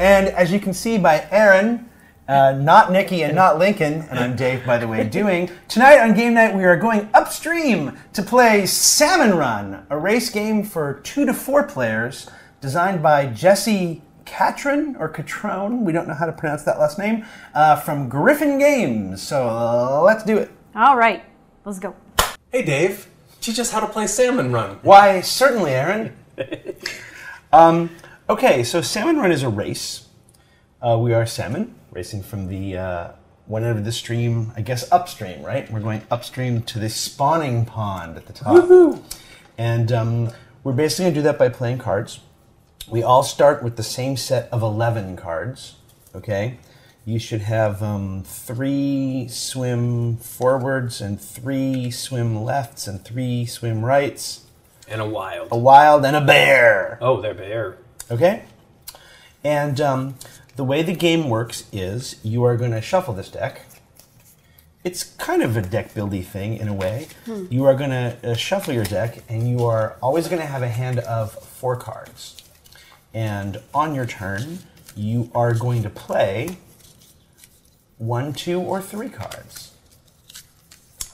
And as you can see by Aaron, not Nikki and not Lincoln, and I'm Dave, by the way, tonight on Game Night we are going upstream to play Salmon Run, a race game for 2 to 4 players, designed by Jesse Catron, or Catron, we don't know how to pronounce that last name, from Gryphon Games. So let's do it. All right, let's go. Hey Dave, teach us how to play Salmon Run. Why, certainly, Aaron. Okay, so Salmon Run is a race. We are salmon, racing from the one end of the stream, I guess upstream, right? We're going upstream to the spawning pond at the top. Woohoo! And we're basically going to do that by playing cards. We all start with the same set of 11 cards, okay? You should have 3 swim forwards and 3 swim lefts and 3 swim rights. And a wild. A wild and a bear. Oh, they're bear. Okay? And the way the game works is you are going to shuffle this deck. It's kind of a deck buildy thing in a way. You are going to shuffle your deck, and you are always going to have a hand of 4 cards. And on your turn, you are going to play 1, 2, or 3 cards.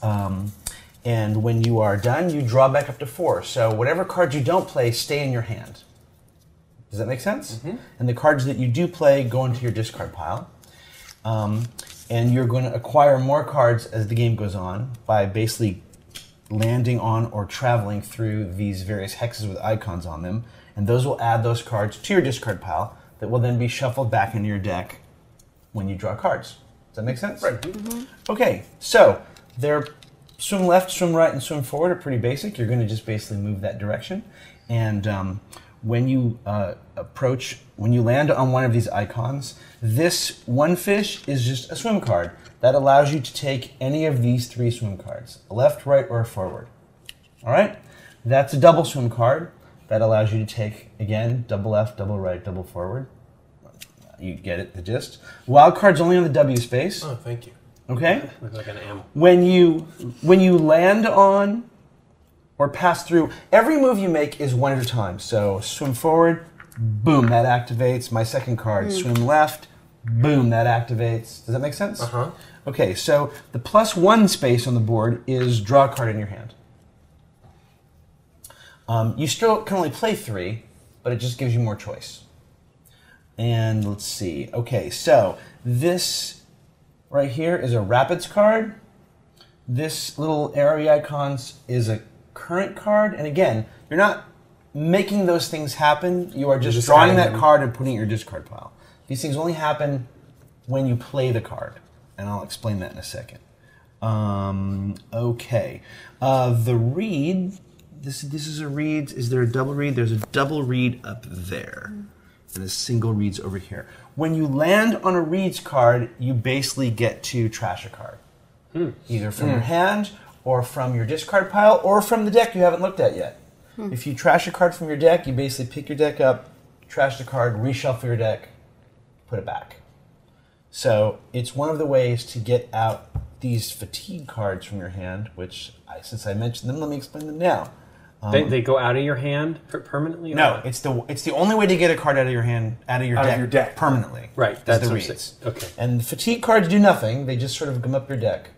And when you are done, you draw back up to 4. So whatever cards you don't play stay in your hand. Does that make sense? Mm-hmm. And the cards that you do play go into your discard pile. And you're going to acquire more cards as the game goes on by basically landing on or traveling through these various hexes with icons on them. And those will add those cards to your discard pile that will then be shuffled back into your deck when you draw cards. Does that make sense? Right. Mm-hmm. Okay, so they're swim left, swim right, and swim forward are pretty basic. You're going to just basically move that direction. And when you when you land on one of these icons, this one fish is just a swim card. That allows you to take any of these 3 swim cards, a left, right, or a forward. All right? That's a double swim card. That allows you to take, again, double left, double right, double forward. You get it, the gist. Wild card's only on the W space. Oh, thank you. Okay? Looks like an M. When you land on or pass through, every move you make is one at a time. So swim forward, boom, that activates. My second card, swim left, boom, that activates. Does that make sense? Uh-huh. Okay, so the +1 space on the board is draw a card in your hand. You still can only play 3, but it just gives you more choice. And let's see. Okay, so this right here is a Rapids card. This little arrow icons is a current card. And again, you're not making those things happen. You are just drawing that card and putting it in your discard pile. These things only happen when you play the card. And I'll explain that in a second. Okay. The reed, this is a reed. Is there a double reed? There's a double reed up there. And a single reed's over here. When you land on a reeds card, you basically get to trash a card. Either from your hand, or from your discard pile, or from the deck you haven't looked at yet. If you trash a card from your deck, you basically pick your deck up, trash the card, reshuffle your deck, put it back. So it's one of the ways to get out these fatigue cards from your hand, which, since I mentioned them, let me explain them now. They go out of your hand permanently? No, it's the only way to get a card out of your hand, out of your deck permanently. Right, that's the what reeds. Okay. And the fatigue cards do nothing; they just sort of come up your deck.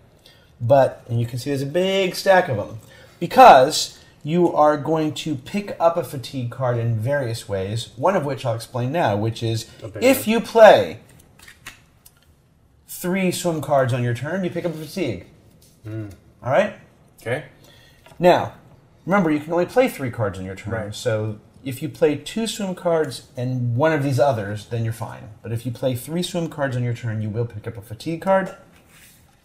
And you can see there's a big stack of them because you are going to pick up a fatigue card in various ways. One of which I'll explain now, which is if you play 3 swim cards on your turn, you pick up a fatigue. All right. Okay. Now, remember, you can only play 3 cards on your turn. Right. So if you play 2 swim cards and one of these others, then you're fine. But if you play 3 swim cards on your turn, you will pick up a fatigue card.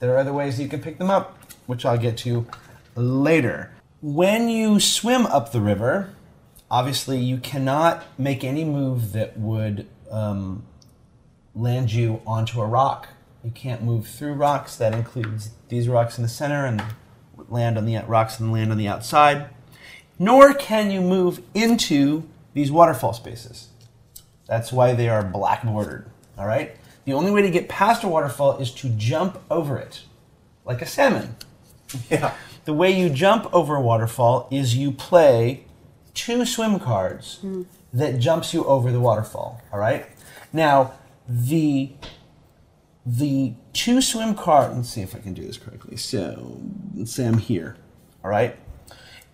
There are other ways that you can pick them up, which I'll get to later. When you swim up the river, obviously you cannot make any move that would land you onto a rock. You can't move through rocks. That includes these rocks in the center and land on the rocks and land on the outside. Nor can you move into these waterfall spaces. That's why they are black bordered. All right. The only way to get past a waterfall is to jump over it, like a salmon. Yeah. The way you jump over a waterfall is you play 2 swim cards that jumps you over the waterfall. All right. Now, the two swim cards, let's see if I can do this correctly. So, let's say I'm here, all right?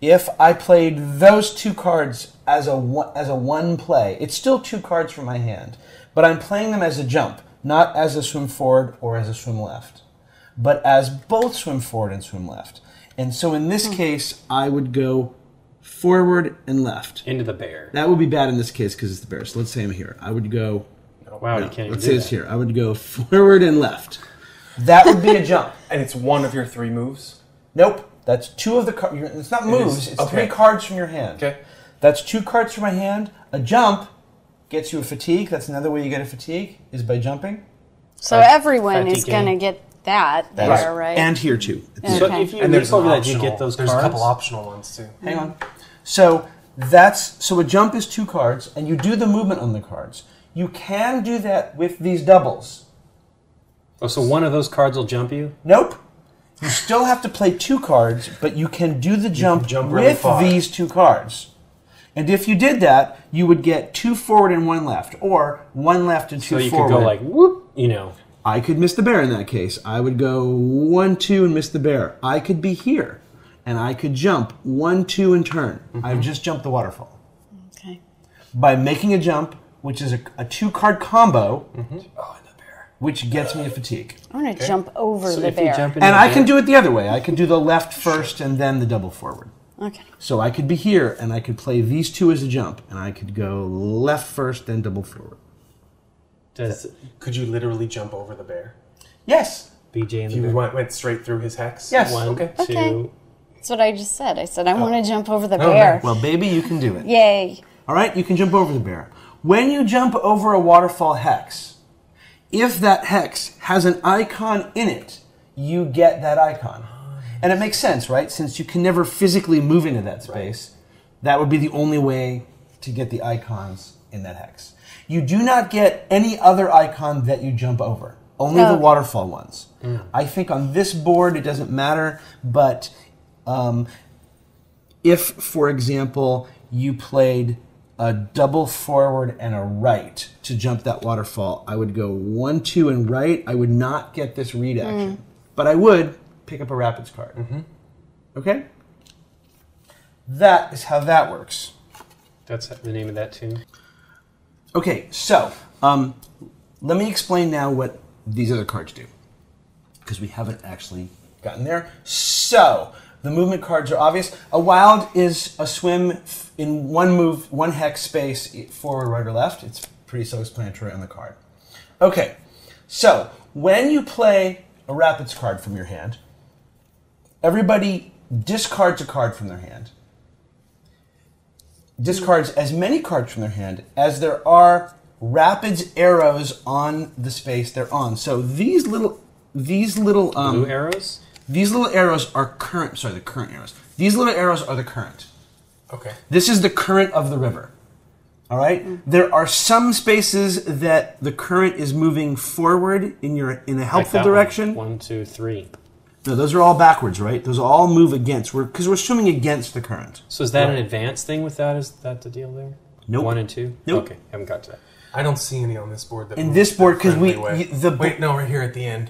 If I played those two cards as a one play, it's still two cards from my hand, but I'm playing them as a jump, not as a swim forward or as a swim left, but as both swim forward and swim left. And so in this case, I would go forward and left. Into the bear. That would be bad in this case because it's the bear. So let's say I'm here. I would go... Wow, you can't even let's do say that. it's here. I would go forward and left. That would be a jump. And it's one of your 3 moves? Nope. That's 2 of the cards. It's not moves. It's 3 cards from your hand. Okay. That's 2 cards from my hand. A jump gets you a fatigue. That's another way you get a fatigue, is by jumping. So everyone is fatigue. going to get that there, right? And here, too. So Okay. if you And leap there's over an that, do you get those There's cards? a couple optional ones, too. Hang on. So a jump is 2 cards, and you do the movement on the cards. You can do that with these doubles. Oh, so one of those cards will jump you? Nope. You still have to play 2 cards, but you can do the jump, jump really with far. these 2 cards. And if you did that, you would get 2 forward and 1 left, or 1 left and 2 So you forward. could go like, whoop, you know. I could miss the bear in that case. I would go 1, 2, and miss the bear. I could be here, and I could jump 1, 2, and turn. I've just jumped the waterfall. Okay. By making a jump, which is a 2-card combo, Oh, and the bear. which gets me a fatigue. I'm going to jump over So the if you bear. jump into And the I bear- can do it the other way. I could do the left first and then the double forward. Okay. So I could be here, and I could play these 2 as a jump, and I could go left first, then double forward. Does Could you literally jump over the bear? Yes. BJ and If the you bear? went straight through his hex? Yes. One, Okay. two. Okay. That's what I just said. I said I want to jump over the Oh, bear. nice. Well, baby, you can do it. Yay. All right, you can jump over the bear. When you jump over a waterfall hex, if that hex has an icon in it, you get that icon. And it makes sense, right? Since you can never physically move into that space, that would be the only way to get the icons in that hex. You do not get any other icon that you jump over, only the Okay. waterfall ones. I think on this board it doesn't matter, but if, for example, you played a double forward and a right to jump that waterfall, I would go 1, 2, and right. I would not get this read action, but I would pick up a rapids card. Okay? That is how that works. That's the name of that too. Okay, so let me explain now what these other cards do, because we haven't actually gotten there. So the movement cards are obvious. A wild is a swim in one move, 1 hex space, forward, right, or left. It's pretty self-explanatory on the card. Okay, so when you play a rapids card from your hand, everybody discards a card from their hand. Discards as many cards from their hand as there are rapids arrows on the space they're on. So these little Blue arrows? these little arrows are current. Sorry, the current arrows. These little arrows are the current. Okay. This is the current of the river. All right. There are some spaces that the current is moving forward in a helpful Like that direction. 1, 2, 3. No, those are all backwards, right? Those all move against. Because we're swimming against the current. So is that an advanced thing with that? Is that the deal there? Nope. 1 and 2? Nope. Okay, haven't got to that. I don't see any on this board. That In move this that board, because friendly way. Wait, no, right here at the end.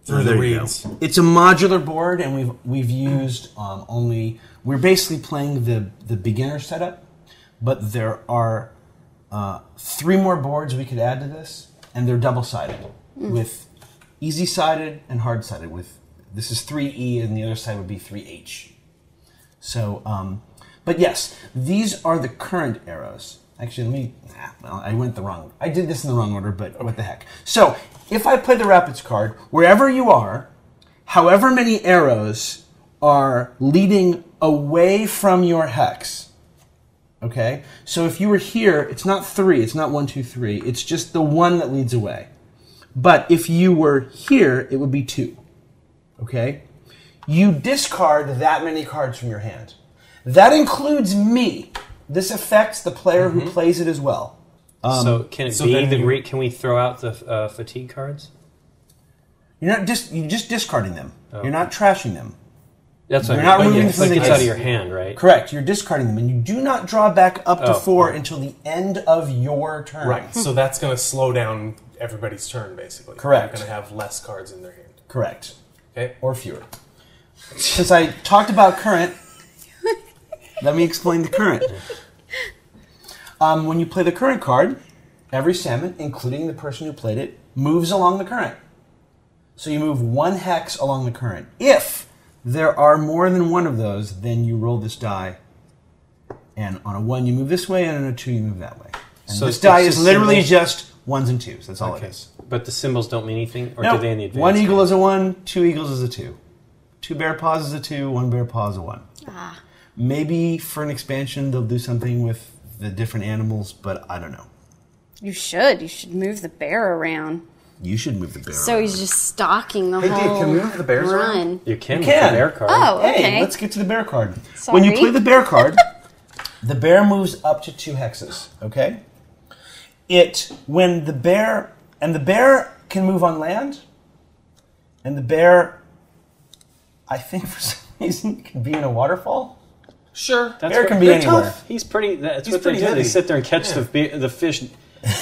Through the there you reeds. go. It's a modular board, and we've used only. We're basically playing the beginner setup, but there are 3 more boards we could add to this, and they're double-sided with easy-sided and hard-sided. With this is 3E, and the other side would be 3H. So, but yes, these are the current arrows. Actually, I went the wrong. I did this in the wrong order, but what the heck? So, if I play the rapids card, wherever you are, however many arrows are leading away from your hex. Okay? So if you were here, it's not 3, it's not 1, 2, 3, it's just the one that leads away. But if you were here, it would be 2. Okay? You discard that many cards from your hand. That includes me. This affects the player who plays it as well. So can it so be then the you- can we throw out the fatigue cards? You're just discarding them. You're not trashing them. That's what You're not removing it from the gets game. out of your hand, right? Correct. You're discarding them, and you do not draw back up to 4 until the end of your turn. Right. So that's going to slow down everybody's turn, basically. Correct. They're going to have less cards in their hand. Correct. Okay. Or fewer. Since I talked about current, let me explain the current. When you play the current card, every salmon, including the person who played it, moves along the current. So you move 1 hex along the current. If there are more than one of those, then you roll this die. And on a 1, you move this way, and on a 2, you move that way. And So this die it's is a literally symbol? just 1s and 2s. That's all it is. But the symbols don't mean anything? Or No, do they in the advance? 1 eagle is a 1, 2 eagles is a 2. 2 bear paws is a 2, 1 bear paw is a 1. Maybe for an expansion they'll do something with the different animals, but I don't know. You should. You should move the bear around. You should move the bear So around. he's just stalking the Hey, whole Dave, can we move the bears run. around? You can You with can. the bear card. Oh, okay. Hey, let's get to the bear card. When you Sorry. play the bear card, the bear moves up to 2 hexes, okay? When the bear can move on land, and the bear, I think for some reason, can be in a waterfall. Sure. Bear can be anywhere. Tough. He's pretty. That's He's what they pretty do. heavy. They sit there and catch the fish. They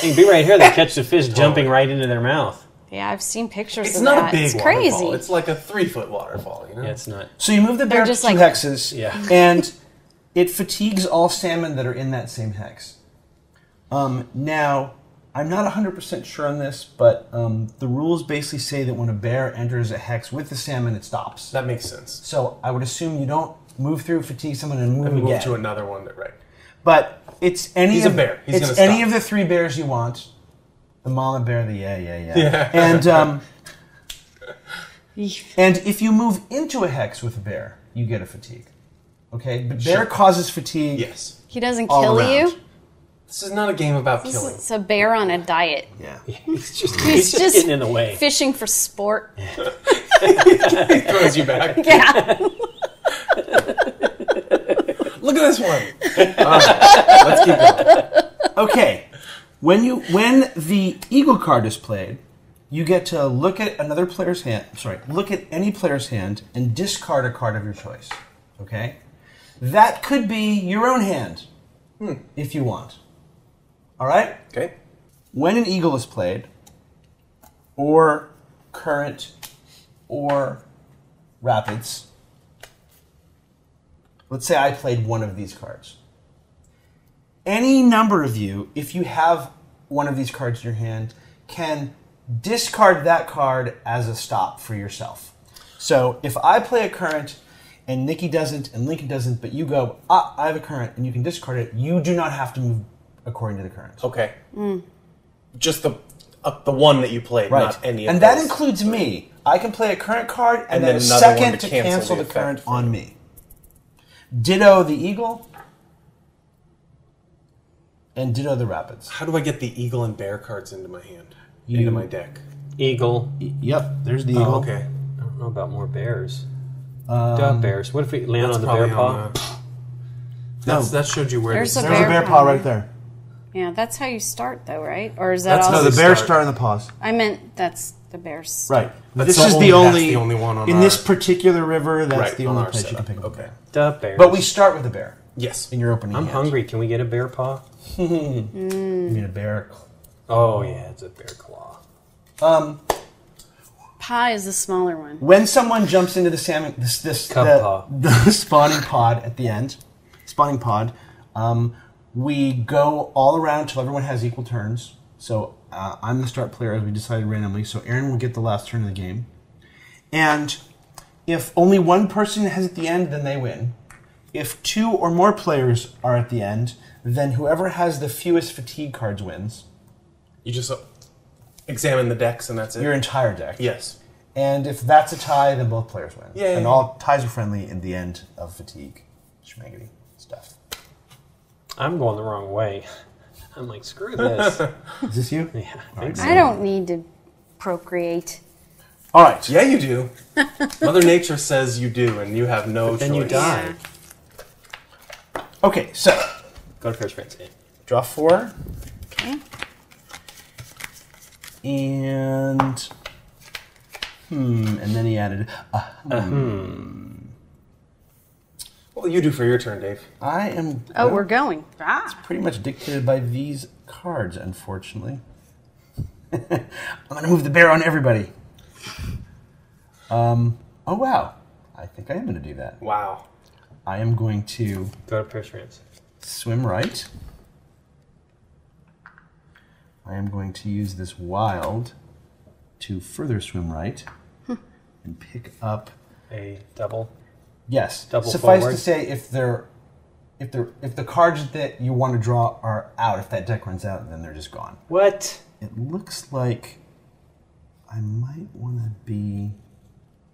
can be right here. They catch the fish jumping right into their mouth. Yeah, I've seen pictures It's of not that. a big It's waterfall. crazy. It's like a 3-foot waterfall, you know? Yeah, it's not. So you move the bear They're to just 2 like- hexes, Yeah. and it fatigues all salmon that are in that same hex. Now, I'm not 100% sure on this, but the rules basically say that when a bear enters a hex with the salmon, it stops. That makes sense. So I would assume you don't move through, fatigue someone, and move And move again. to another one, right? But it's any He's of, a bear. He's it's gonna any stop. of the 3 bears you want. The mama bear, the yeah. Yeah. And if you move into a hex with a bear, you get a fatigue. Okay? But bear causes fatigue Yes. He doesn't all kill around. you. This is not a game about This killing. is a bear on a diet. Yeah. He's just He's just getting in the way. fishing for sport. He throws you back. Yeah. Look at this one. All right, let's keep going. Okay. When the eagle card is played, you get to look at another player's hand. Look at any player's hand and discard a card of your choice. Okay? That could be your own hand, if you want. All right? Okay. When an eagle is played, or current, or rapids, let's say I played one of these cards. Any number of you, if you have one of these cards in your hand, can discard that card as a stop for yourself. So if I play a current and Nikki doesn't and Lincoln doesn't, but you go, I have a current and you can discard it, you do not have to move according to the current. Okay. Just the one that you played, Right. not any of and those. that includes me. I can play a current card and, And then a then another one second to to cancel cancel the the effect current for on them. me. Ditto the eagle and ditto the rapids. How do I get the eagle and bear cards into my hand? You- Into my deck? Eagle. Yep, there's the eagle. Oh, okay. I don't know about more bears. Duck bears. What if we land on the bear paw? That showed you where There's this a There's a bear paw paw right there. Yeah, that's how you start, though, right? Or is that That's also? how No, the bears start. start in the paws. I meant that's the bears. Right. That's This is only- the that's only, the only one on in our- this particular river, that's Right, the on only our place you can setup. pick up a Okay. bear. The bears. But we start with the bear Yes. in your opening I'm hand. hungry. Can we get a bear paw? You mean a bear? Oh yeah, it's a bear claw. Pie is the smaller one. When someone jumps into the salmon, the spawning pod at the end, we go all around till everyone has equal turns. So I'm the start player, as we decided randomly. So Aaron will get the last turn of the game. And if only one person has at the end, then they win. If 2 or more players are at the end, then whoever has the fewest fatigue cards wins. You just examine the decks and that's it? Your entire deck. Yes. And if that's a tie, then both players win. Yay. And all ties are friendly in the end of fatigue. Schmagity stuff. I'm going the wrong way. I'm like, screw this. Is this you? Yeah, I think so. I don't need to procreate. All right. Yeah, you do. Mother Nature says you do, and you have no Then choice. you die. Okay, so Go to first friends. draw 4. Okay. And then he added Well, you do for your turn, Dave. I am. Oh, well, we're going. Ah. pretty much dictated by these cards, unfortunately. I'm going to move the bear on everybody. Oh, wow. I think I am going to do that. Wow. I am going to Go to Perseverance. swim right. I am going to use this wild to further swim right and pick up. A double. Yes. Double Suffice forward. to say, if the cards that you want to draw are out, if that deck runs out, then they're just gone. What? It looks like I might want to be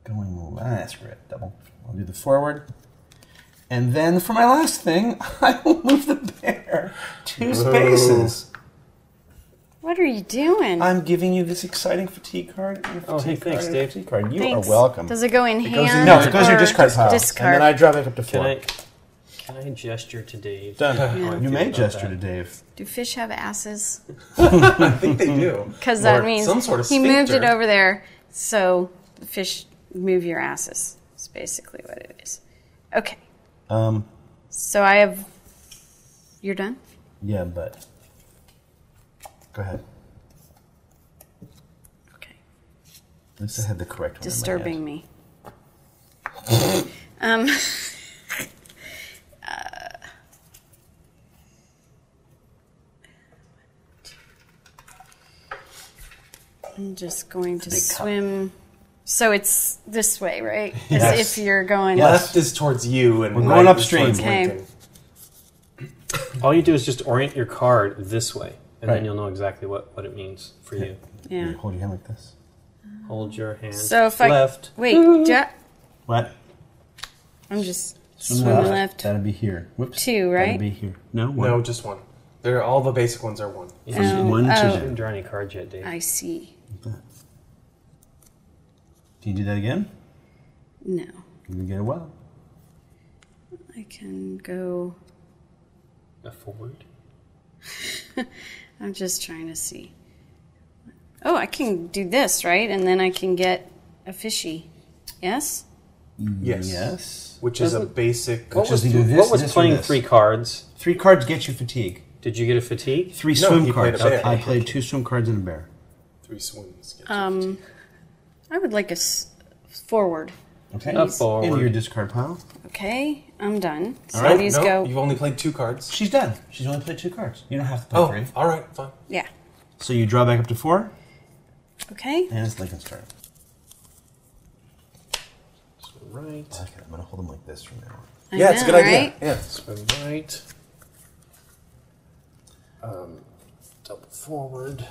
going. Screw it. Double. I'll do the forward. And then for my last thing, I will move the bear 2 spaces. What are you doing? I'm giving you this exciting fatigue card. And a Oh, hey, fatigue thanks, card and a Dave. fatigue card. You Thanks. are welcome. Does it go in goes hand? in- No, it goes in your or discard pile. Discard. And then I draw back up to 4. Can I gesture to Dave? Done. How I You feel may about gesture that. to Dave. Do fish have asses? I think they do. Because that Or means some sort of he moved it sphincter. over there, so the fish move your asses. That's basically what it is. Okay. So I have. You're done? Yeah, but go ahead. Okay. At least I had the correct one. Disturbing me. I'm just going to Big cup. swim. So it's this way, right? As Yes. if you're going. Yes. Left is towards you, and We're right going is upstream. towards Okay. Lincoln. All you do is just orient your card this way, and Right. then you'll know exactly what it means for you. Yeah. Hold your hand like this. Hold your hand So if left. I wait, What? I'm just Swim swimming left. That'd be here. Whoops. 2, right? That'd be here. No, one. No, just one. They're all the basic ones are one. You From 1 to I 2. didn't draw any cards yet, Dave. I see. Can you do that again? No, You get a well. I can go. A forward. I'm just trying to see. Oh, I can do this, right? And then I can get a fishy. Yes? Yes. Yes. Which is a Doesn't- basic. What was, either this, what was this, or playing this. 3 cards? 3 cards get you fatigue. Did you get a fatigue? 3 No, swim he played cards. a bear. I played 2 swim cards and a bear. 3 swims. I would like a forward. Okay. Up forward. Into your discard pile. Okay, I'm done. So All right, these no, go. you've only played 2 cards. She's done. She's only played 2 cards. You don't have to play Oh, 3. all right, fine. Yeah. So you draw back up to 4, Okay. and it's Lincoln's turn. Swim right. I like it. I'm going to hold them like this from now on. I Yeah, it's a know, good idea. right? Yeah. Swim right. Double forward.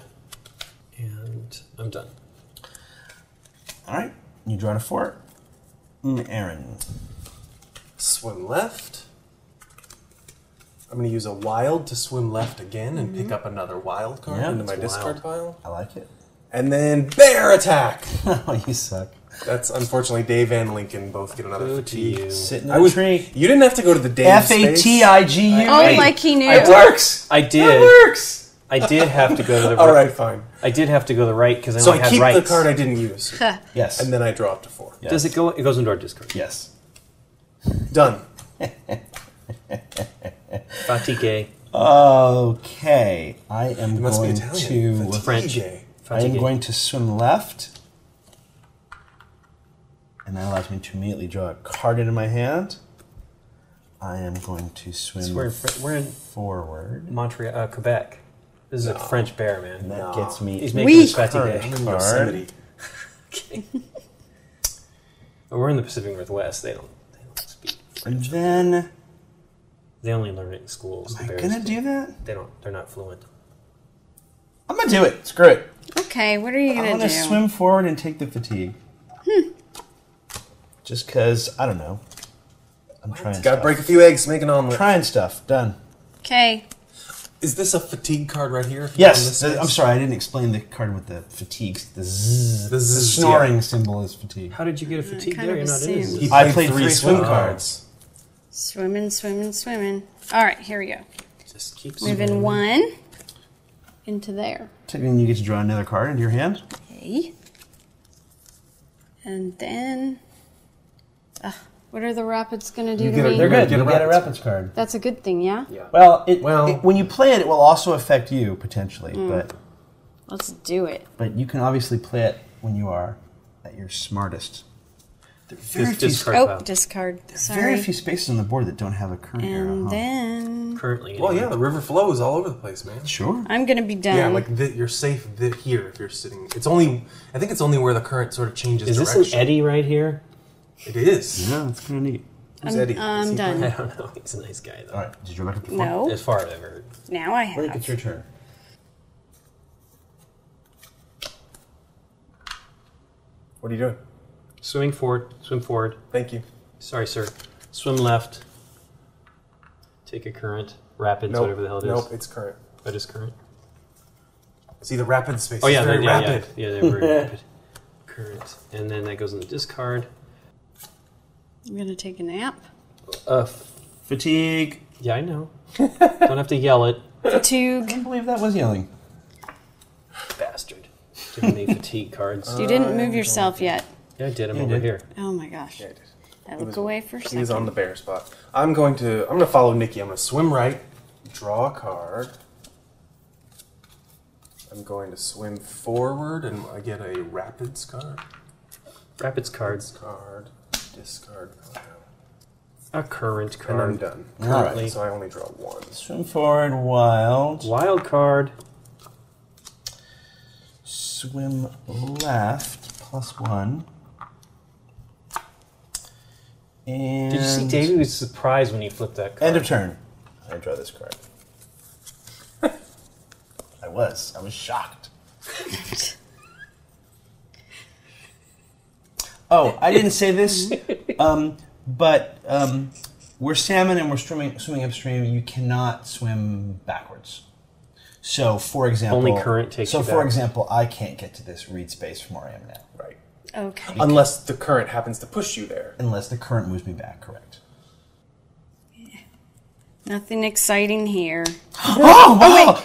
And I'm done. All right. You draw to 4. Aaron. Swim left. I'm going to use a wild to swim left again and pick up another wild card Yeah, into my that's discard pile. I like it. And then bear attack. Oh, you suck. That's unfortunately Dave and Lincoln both get another Good to fatigue. you. Sitting in I a was. tree. You didn't have to go to the Dave space. F-A-T-I-G-U. Oh, Hey, like he knew. It works. I did. It works. I did have to go to the All right, fine. I did have to go to the right because I So only I had keep rights. the card I didn't use, Yes. and then I draw up to 4. Yes. Does it go? It goes into our discard. Yes. Done. Fatigue. Okay. I am It must be going Italian. to... French. Fatigue. I am Fatigue. going to swim left. And that allows me to immediately draw a card into my hand. I am going to swim So we're in forward. Montreal, Quebec. This is a French bear, man. And that No. gets me He's a making his card. fatigue. I'm in Card. Yosemite. But we're in the Pacific Northwest. They don't speak And French. then... They only learn it in schools. Am I the bears going to do that? They don't. They're not fluent. I'm going to do it. Screw it. Okay, what are you I'm gonna going do? to swim forward and take the fatigue. Just because, I don't know. I'm trying Got to stuff. break a few eggs, make an omelet. Trying stuff. Done. Okay. Is this a fatigue card right here? Yes. On this I'm space? sorry, I didn't explain the card with the fatigue. The zzz. The zzz, snoring yeah. symbol is fatigue. How did you get a fatigue kind there? of You're not in assumed. this. He I played 3 swim Oh. cards. Swimming, swimming, swimming. All right, here we go. Just keep Moving 1 into there. Then you get to draw another card into your hand. Okay. And then, What are the rapids going to do You to get a- me? They're good. Get a You get a rapids rapids card. That's a good thing, yeah? Yeah. Well, Well- when you play it, it will also affect you potentially, Let's do it. but you can obviously play it when you are at your smartest. There are very few, discard Oh, pile. discard. very Sorry. few spaces on the board that don't have a current arrow. And huh? then Currently. Well, anyway. yeah, the river flows all over the place, man. Sure. I'm going to be done. Yeah, like you're safe here if you're sitting. It's only, I think it's only where the current sort of changes Is this direction. an eddy right here? It is. Yeah, that's kind of neat. Who's Eddie? I'm Is he done. I don't know. He's a nice guy, though. All right. Did you look at the phone? No. As far as I've heard. Now I Link, have. it's your turn. What are you doing? Swim forward. Thank you. Sorry, sir. Swim left. Take a current. Rapids, Nope. whatever the hell it is. Nope, it's current. What is current? See the rapid space. Oh, yeah, it's very yeah, rapid. Yeah, they're very rapid. Current. And then that goes in the discard. I'm going to take a nap. Fatigue. Yeah, I know. Don't have to yell it. I Fatigue. can't believe that was yelling. Bastard. Giving me fatigue cards. You didn't move yourself yet. Yeah, I did. I'm You over did. here. Oh my gosh. Yeah, it is. I look away for a second. He's on the bear spot. I'm gonna follow Nikki. I'm gonna swim right, draw a card. I'm going to swim forward, and I get a rapids card. Rapids cards. Card, discard pile, A current and card. I'm done. Currently. So I only draw one. Swim forward, wild. Wild card. Swim left, +1. And Did you see Davey was surprised when he flipped that card? End of turn. I draw this card. I was shocked. Oh, I didn't say this, but we're salmon and we're swimming upstream. You cannot swim backwards. So, for example, Only current takes So, you for back. example, I can't get to this read space from where I am now, Right. Okay. Unless the current happens to push you there. unless the current moves me back. Correct. Nothing exciting here. Oh,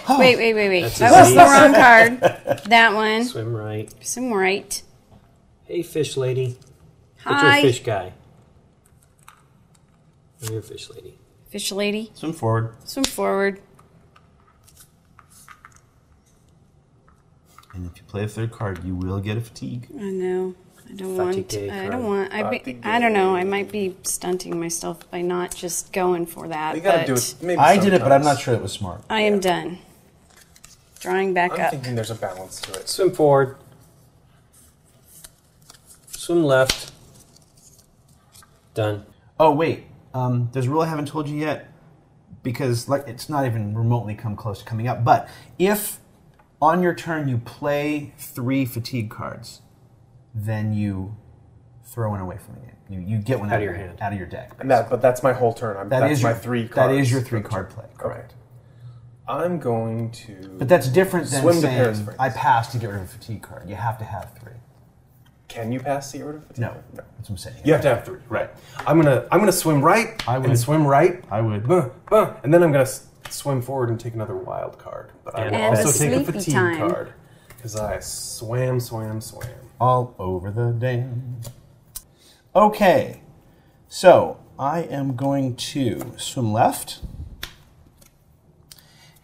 wow! Wait. That's That a was Z. the wrong card. That one. Swim right. Swim right. Hey, fish lady. But Hi. you're a fish guy. You're a fish lady. Fish lady. Swim forward. Swim forward. And if you play a third card, you will get a fatigue. I know. I don't want. Fatigue I card. don't want. I don't know. I might be stunting myself by not just going for that. You gotta but do it. Maybe I did it, but I'm sometimes. not sure it was smart. I am done. Drawing back I'm up. thinking there's a balance to it. Swim forward. Swim left. Done. Oh wait, there's a rule I haven't told you yet, because like it's not even remotely come close to coming up. But if on your turn you play 3 fatigue cards, then you throw one away from the game. You get one out of your hand. out of your deck. And but that's my whole turn. That's my 3 cards. That is your 3 card play. Correct. I'm going to. But that's different than Swim to saying Paris Springs. I pass to get rid of a fatigue card. You have to have 3. Can you pass the order? No, that's what I'm saying. You have to have 3. Right. I'm gonna swim right. I would. And swim right. I would. And then I'm gonna swim forward and take another wild card. But I will And also a take a sleepy fatigue time. card because I swam. All over the dam. Okay, so I am going to swim left,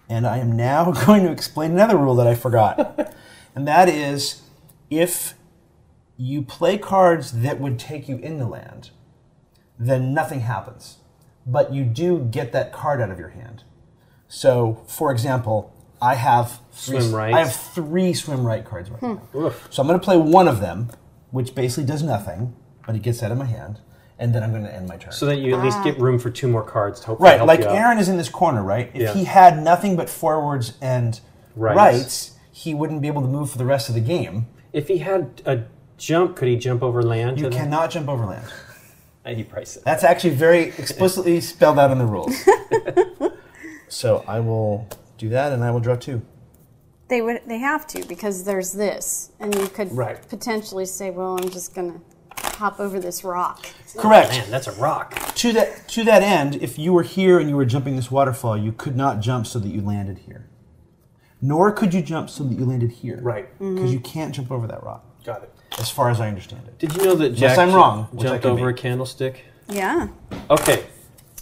and I am now going to explain another rule that I forgot, and that is if you play cards that would take you in the land, then nothing happens, but you do get that card out of your hand. So, for example, I have Swim right. I have 3 swim right cards right now. Oof. So I'm going to play one of them, which basically does nothing, but it gets out of my hand, and then I'm going to end my turn. So that you at least get room for 2 more cards to hopefully Right, help like you out. Aaron is in this corner, right? If Yeah. he had nothing but forwards and Rights. rights, he wouldn't be able to move for the rest of the game. If he had a jump, could he jump over land? You to that? cannot jump over land. He probably said That's actually very explicitly spelled out in the rules. So I will do that, and I will draw 2. They have to, because there's this, and you could Right. potentially say, "Well, I'm just gonna hop over this rock." Correct. Man, that's a rock. To that end, if you were here and you were jumping this waterfall, you could not jump so that you landed here. Nor could you jump so that you landed here. Right. Because you can't jump over that rock, Got it. as far as I understand it. Did you know that Unless Jack I'm wrong, which I jumped could over be. a candlestick? Yeah. Okay.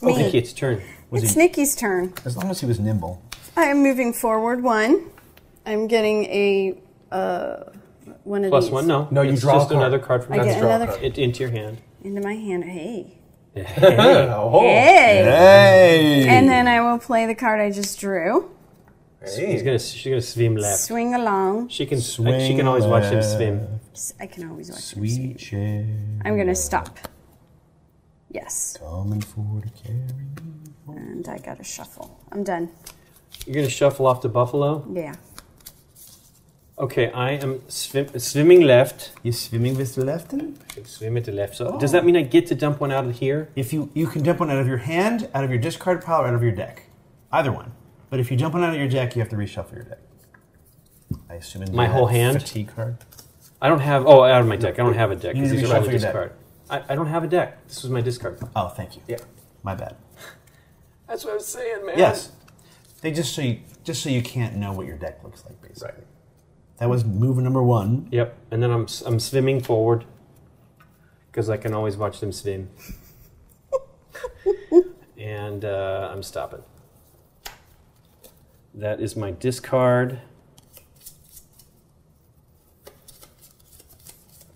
Me. Nikki, it's turn. It's Nikki's turn. As long as he was nimble. I am moving forward 1. I'm getting a one of Plus these. 1, no. No, you it's draw a just card. another card from I your get hand. another Into your hand. into my hand. Hey. Oh. Hey. Hey! And then I will play the card I just drew. She's gonna swim left. Swing along. She can always watch him swim. I can always watch him Sweet chair. I'm going to stop. Yes. Coming for to carry. And I got to shuffle. I'm done. You're gonna shuffle off to Buffalo. Yeah. Okay, I am swimming left. You swimming with the left hand? I can swim at the left. So does that mean I get to dump one out of here? If you can dump one out of your hand, out of your discard pile, or out of your deck. Either one. But if you dump one out of your deck, you have to reshuffle your deck. I assume in My whole hand? fatigue card. I don't have. Oh, out of my deck. I don't have a deck You because need to these are all the reshuffle your deck. discard. I don't have a deck. This was my discard. Oh, thank you. Yeah. My bad. That's what I was saying, man. Yes. They just so you can't know what your deck looks like, basically. Right. That was move number 1. Yep. And then I'm swimming forward because I can always watch them swim. And I'm stopping. That is my discard.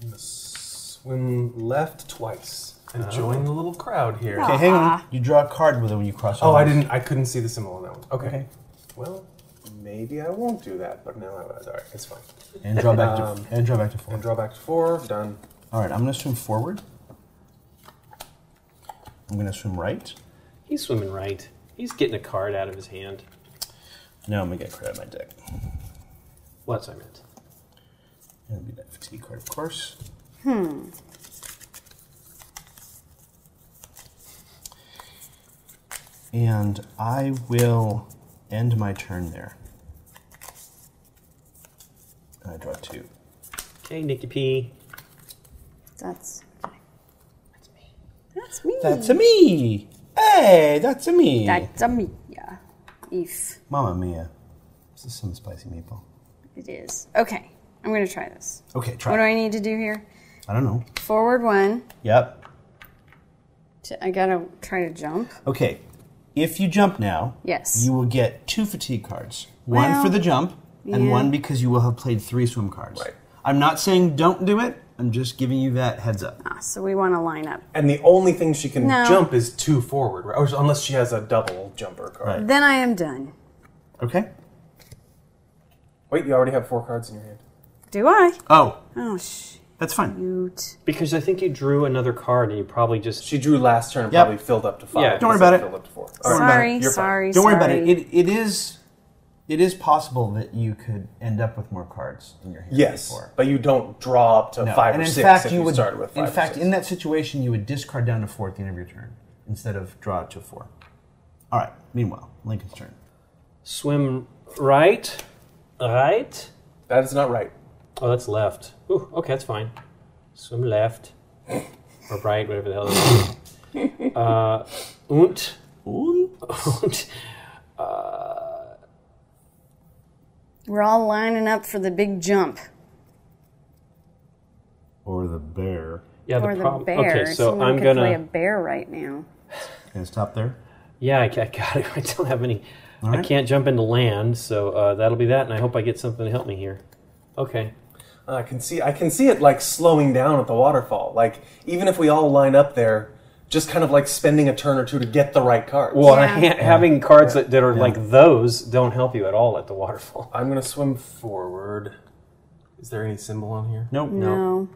I'm going to swim left twice and join the little crowd here. Okay, hang on. You draw a card with it when you cross over. I couldn't see the symbol on that one. Okay. Well, maybe I won't do that, but now I will. All right, it's fine. And draw back to 4. And draw back to 4. Done. All right, I'm going to swim forward. I'm going to swim right. He's swimming right. He's getting a card out of his hand. Now I'm going to get a card out of my deck. What's I meant? It'll be that fatigue card, of course. And I will end my turn there. And I draw 2. Okay, Nikki P. That's me. That's a me! Hey, that's a me! That's a me. Yeah. If Mamma mia. This is some spicy meatball. it is. Okay. I'm going to try this. Okay, try What do it. I need to do here? I don't know. Forward 1. Yep. I got to try to jump. Okay. If you jump now, Yes. you will get 2 fatigue cards. One Well, for the jump, and yeah. one because you will have played 3 swim cards. Right. I'm not saying don't do it. I'm just giving you that heads up. So we want to line up. And the only thing she can No. jump is 2 forward, right? Or unless she has a double jumper card. Right. Then I am done. Okay? Wait, you already have 4 cards in your hand. Do I? Oh, Oh, that's fine. shoot. Because I think you drew another card and you probably just... She drew last turn and Yep. probably filled up to 5. Yeah. Don't worry about it. Filled up to 4. Don't worry about Sorry, it. You're fine. sorry, Don't worry about sorry. it. It is possible that you could end up with more cards in your hand. Yes, before. but you don't draw up to No. 5 and or in 6 fact, if you you would. started with 5 In or fact, 6. in that situation, you would discard down to 4 at the end of your turn instead of draw it to 4. All right. Meanwhile, Lincoln's turn. Swim right. Right. That is not right. Oh, that's left. Ooh, okay, that's fine. Swim left. Or right, whatever the hell it is. Und. We're all lining up for the big jump. Or the bear. Yeah, Or the problem. bear. Okay, so Someone I'm could gonna. play a bear right now. Can I stop there? Yeah, I got it. I don't have any. All I right. can't jump into land, so that'll be that. And I hope I get something to help me here. Okay. I can see it like slowing down at the waterfall. Like even if we all line up there, just kind of like spending a turn or two to get the right cards. Well, Yeah. having cards that are like those don't help you at all at the waterfall. I'm gonna swim forward. Is there any symbol on here? Nope. No.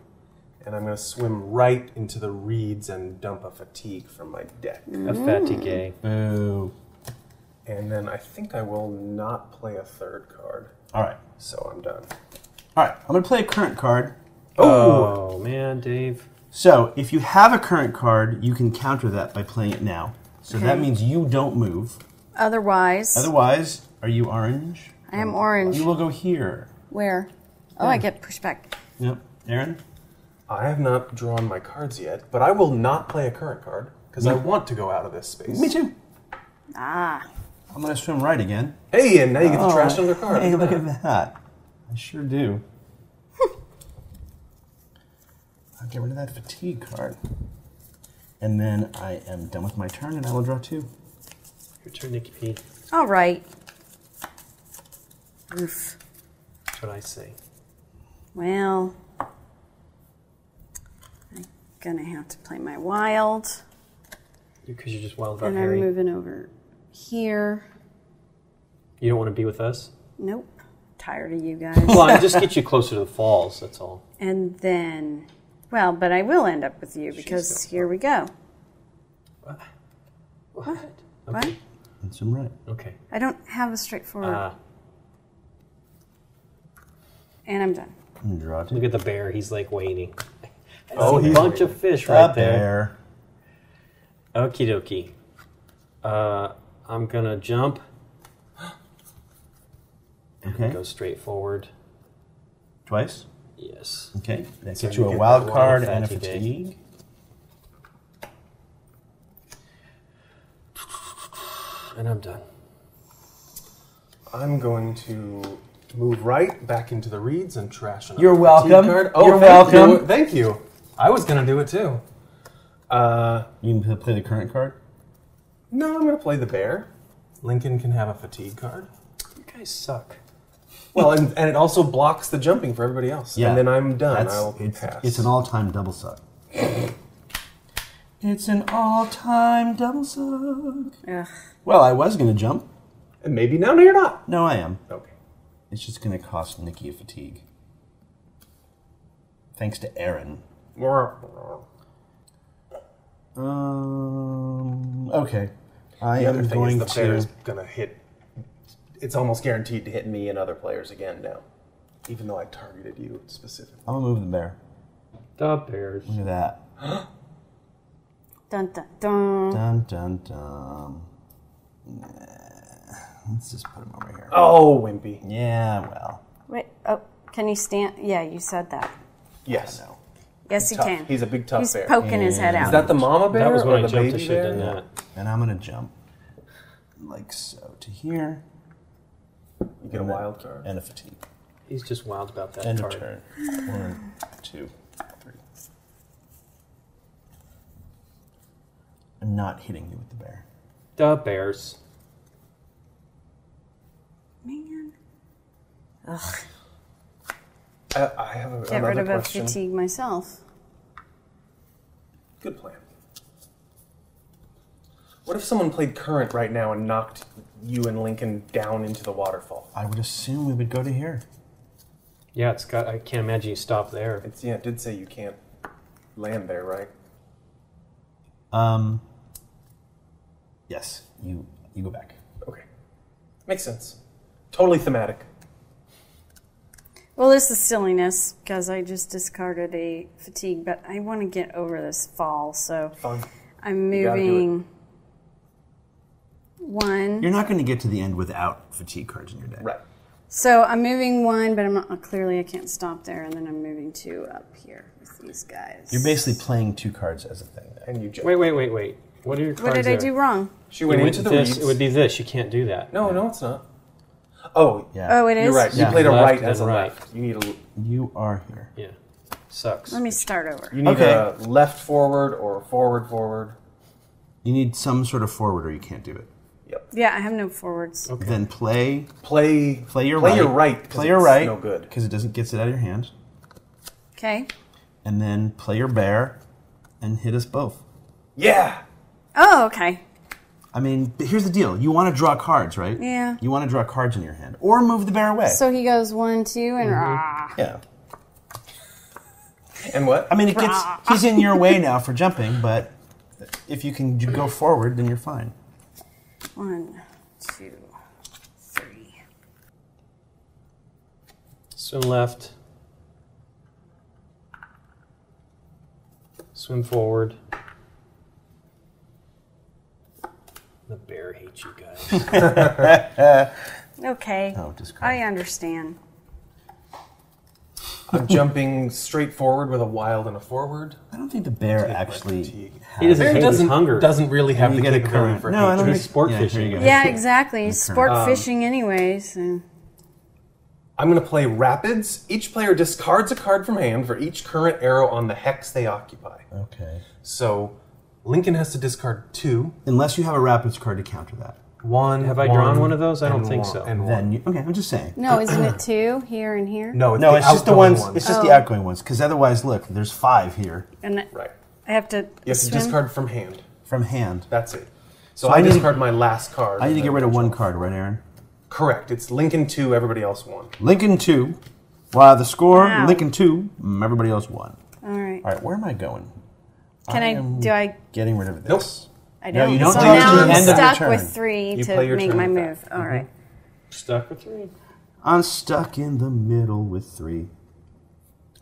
And I'm gonna swim right into the reeds and dump a fatigue from my deck. A fatigue. Boo. And then I think I will not play a 3rd card. All right. So I'm done. All right. I'm going to play a current card. Oh man, Dave. So if you have a current card, you can counter that by playing it now. So that means you don't move. Otherwise, Otherwise, are you orange? I am orange. You will go here. Where? Oh, I get pushed back. Yep. Aaron? I have not drawn my cards yet, but I will not play a current card because I want to go out of this space. Me too. Ah. I'm going to swim right again. Hey, and now you get to trash another card. Hey, look at that. I sure do. I'll get rid of that fatigue card. And then I am done with my turn, and I will draw 2. Your turn, Nikki P. All right. Oof. That's what I say. Well, I'm gonna have to play my wild. Because you're just wild about And Harry. I'm moving over here. You don't want to be with us? Nope. Tired of you guys. Well, I just get you closer to the falls, that's all. And then, well, but I will end up with you because here we go. What? What? Okay. What? That's him right. Okay. I don't have a straightforward. And I'm done. And draw 2. Look at the bear. He's like waiting. Oh, That's a he's bunch of fish right there. Okie dokie. I'm going to jump. Okay. Go straight forward. Twice? Yes. Okay. That So gets you you a get wild that card wild and a fatigue. fatigue. And I'm done. I'm going to move right back into the reeds and trash another You're welcome. fatigue card. Oh, You're thank welcome. you. Thank you. I was going to do it too. You can play the current card. No, I'm going to play the bear. Lincoln can have a fatigue card. You guys suck. Well, and it also blocks the jumping for everybody else. Yeah. And then I'm done. I'll pass. It's an all-time double suck. It's an all-time double suck. Ugh. Well, I was going to jump. And maybe now, no, you're not. No, I am. Okay. It's just going to cost Nikki a fatigue. Thanks to Aaron. Okay. I The am other thing going is the bear is to... going to hit. It's almost guaranteed to hit me and other players again now. Even though I targeted you specifically. I'm going to move the bear. The bears. Look at that. Dun dun dun. Dun, dun, dun. Nah. Let's just put him over here. Oh, wimpy. Yeah, well. Wait, oh, can you stand? Yeah, you said that. Yes. No. Yes, he Tough. can. He's a big tough He's bear. poking his head out. Is that the mama bear That was when or I the jumped. I baby should have done bear? that. And I'm going to jump like so to here. You get a wild card. And a fatigue. He's just wild about that End card. of turn. 1, 2, 3. I'm not hitting you with the bear. The bears. Man. Ugh. I have Get rid another of a question. fatigue myself. Good plan. What if someone played current right now and knocked you and Lincoln down into the waterfall? I would assume we would go to here. Yeah, it's got. I can't imagine you stop there. It did say you can't land there, right? Yes, you go back. Okay. Makes sense. Totally thematic. Well, this is silliness because I just discarded a fatigue, but I want to get over this fall, so Fun. I'm You gotta do moving one. You're not going to get to the end without fatigue cards in your deck. Right. So I'm moving one, but I'm not, clearly I can't stop there, and then I'm moving 2 up here with these guys. You're basically playing 2 cards as a thing. Then. And you jump. Wait. What are your cards What did I there? do wrong? She went You into the this. reeds. It would be this. You can't do that. No, it's not. Oh, Yeah. Oh, it is? you're right. Yeah. You played a Left right and as a right. left. You need a You are here. Yeah. Sucks. Let me start over. Okay. a left forward or forward forward. You need some sort of forward or you can't do it. Yep. Yeah, I have no forwards. Okay. Then play Your your right. right. 'cause Play your it's right. No good. Because it gets it out of your hand. Okay. And then play your bear and hit us both. Yeah. Oh, okay. I mean, here's the deal. You want to draw cards, right? Yeah. You want to draw cards in your hand. Or move the bear away. So he goes 1, 2, and yeah. And what? I mean, he's in your way now for jumping, but if you can go forward, then you're fine. 1, 2, 3. Swim left. Swim forward. The bear hates you guys. Okay. Oh, discard. I understand. I'm jumping straight forward with a wild and a forward. I don't think the bear my actually fatigue. He doesn't Bear hate his hunger. doesn't really have You the get a capability current. for No, I hatred. don't He's sport here fishing. you go. Yeah, exactly. Sport Um, fishing anyways. And I'm going to play Rapids. Each player discards a card from hand for each current arrow on the hex they occupy. Okay. So Lincoln has to discard 2. Unless you have a rapids card to counter that. 1. Have I drawn one of those? I don't think so. And Then you, okay, I'm just saying. No, isn't it 2 here and here? No, It's just the outgoing ones. It's just the outgoing ones. Because otherwise, look, there's 5 here And Right. I have to You have to swim? discard from hand. from hand. That's it. So I I need to- discard my last card. I need to and get then rid of one draw. card, right, Aaron? Correct. It's Lincoln 2, everybody else 1. Lincoln 2. Wow, the score, Wow. Lincoln 2, everybody else 1. All right. All right, where am I going? Do I? Getting rid of Nope. this. I No, don't. you don't So do it now till the I'm end of your stuck turn. with 3 You to play your make turn my with move. that. All right. Stuck with 3. I'm stuck in the middle with 3.